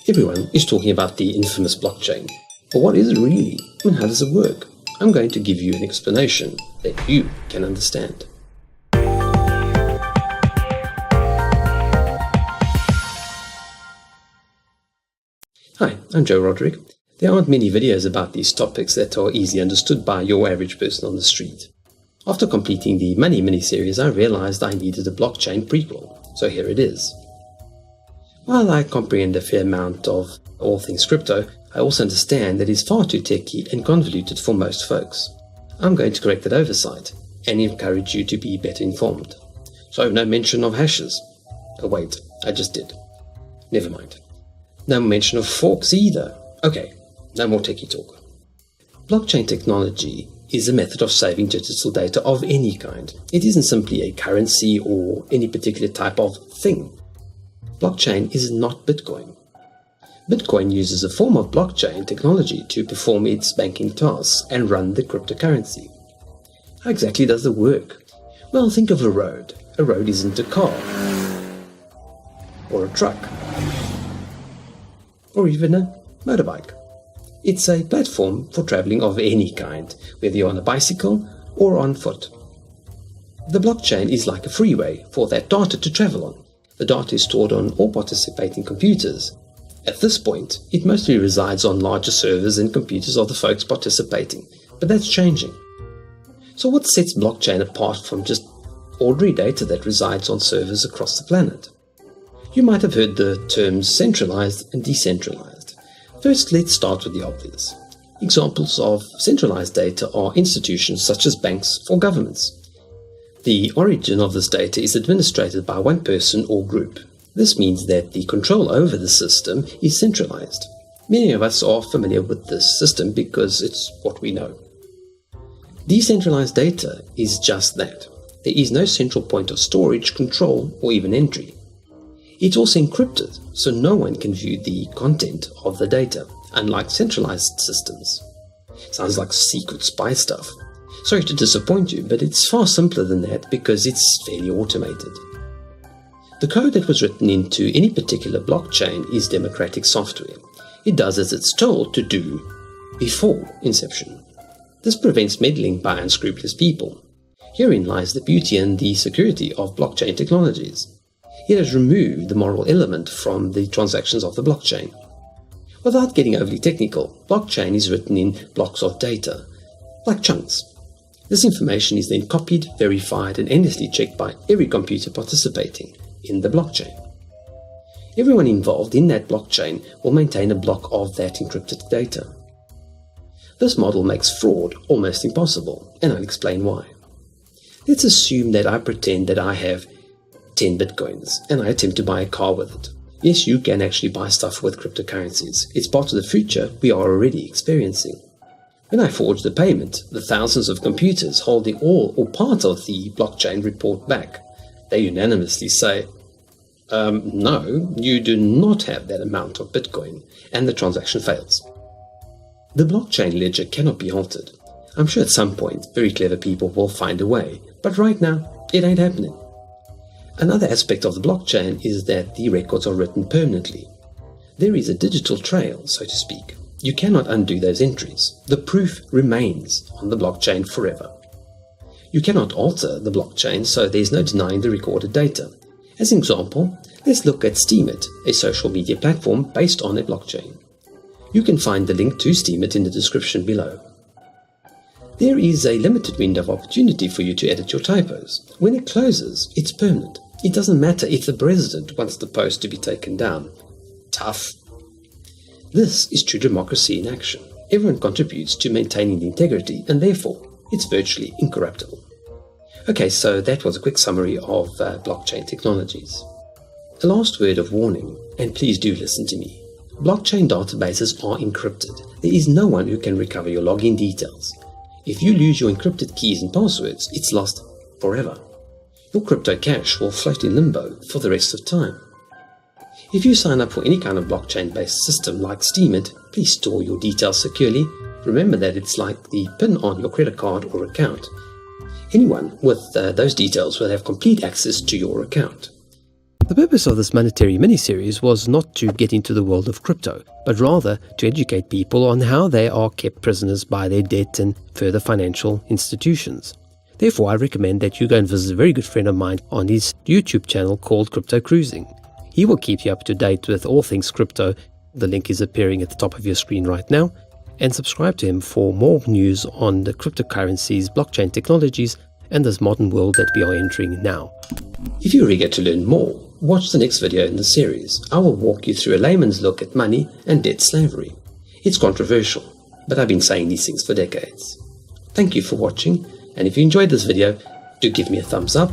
Everyone is talking about the infamous blockchain. But what is it really, and how does it work? I'm going to give you an explanation that you can understand. Hi, I'm Roderick. There aren't many videos about these topics that are easily understood by your average person on the street. After completing the Money mini-series, I realized I needed a blockchain prequel, so here it is. While I comprehend a fair amount of all things crypto, I also understand that it's far too techy and convoluted for most folks. I'm going to correct that oversight and encourage you to be better informed. So no mention of hashes. Oh wait, I just did. Never mind. No mention of forks either. Okay, no more techie talk. Blockchain technology is a method of saving digital data of any kind. It isn't simply a currency or any particular type of thing. Blockchain is not Bitcoin. Bitcoin uses a form of blockchain technology to perform its banking tasks and run the cryptocurrency. How exactly does it work? Well, think of a road. A road isn't a car, or a truck, or even a motorbike. It's a platform for traveling of any kind, whether you're on a bicycle or on foot. The blockchain is like a freeway for that data to travel on. The data is stored on all participating computers. At this point, it mostly resides on larger servers and computers of the folks participating, but that's changing. So what sets blockchain apart from just ordinary data that resides on servers across the planet? You might have heard the terms centralized and decentralized. First, let's start with the obvious. Examples of centralized data are institutions such as banks or governments. The origin of this data is administered by one person or group. This means that the control over the system is centralized. Many of us are familiar with this system because it's what we know. Decentralized data is just that. There is no central point of storage, control, or even entry. It's also encrypted, so no one can view the content of the data, unlike centralized systems. Sounds like secret spy stuff. Sorry to disappoint you, but it's far simpler than that because it's fairly automated. The code that was written into any particular blockchain is democratic software. It does as it's told to do before inception. This prevents meddling by unscrupulous people. Herein lies the beauty and the security of blockchain technologies. It has removed the moral element from the transactions of the blockchain. Without getting overly technical, blockchain is written in blocks of data, like chunks. This information is then copied, verified, and endlessly checked by every computer participating in the blockchain. Everyone involved in that blockchain will maintain a block of that encrypted data. This model makes fraud almost impossible, and I'll explain why. Let's assume that I pretend that I have 10 bitcoins, and I attempt to buy a car with it. Yes, you can actually buy stuff with cryptocurrencies. It's part of the future we are already experiencing. When I forge the payment, the thousands of computers holding all or part of the blockchain report back. They unanimously say, no, you do not have that amount of Bitcoin, and the transaction fails. The blockchain ledger cannot be altered. I'm sure at some point very clever people will find a way, but right now it ain't happening. Another aspect of the blockchain is that the records are written permanently. There is a digital trail, so to speak. You cannot undo those entries. The proof remains on the blockchain forever. You cannot alter the blockchain, so there's no denying the recorded data. As an example, let's look at Steemit, a social media platform based on a blockchain. You can find the link to Steemit in the description below. There is a limited window of opportunity for you to edit your typos. When it closes, it's permanent. It doesn't matter if the president wants the post to be taken down. Tough. This is true democracy in action. Everyone contributes to maintaining the integrity, and therefore, it's virtually incorruptible. Okay, so that was a quick summary of blockchain technologies. A last word of warning, and please do listen to me. Blockchain databases are encrypted. There is no one who can recover your login details. If you lose your encrypted keys and passwords, it's lost forever. Your crypto cash will float in limbo for the rest of time. If you sign up for any kind of blockchain-based system like Steemit, please store your details securely. Remember that it's like the PIN on your credit card or account. Anyone with those details will have complete access to your account. The purpose of this monetary miniseries was not to get into the world of crypto, but rather to educate people on how they are kept prisoners by their debt and further financial institutions. Therefore, I recommend that you go and visit a very good friend of mine on his YouTube channel called Crypto Cruising. He will keep you up to date with all things crypto. The link is appearing at the top of your screen right now. And subscribe to him for more news on the cryptocurrencies, blockchain technologies, and this modern world that we are entering now. If you're eager to learn more, watch the next video in the series. I will walk you through a layman's look at money and debt slavery. It's controversial, but I've been saying these things for decades. Thank you for watching, and if you enjoyed this video, do give me a thumbs up,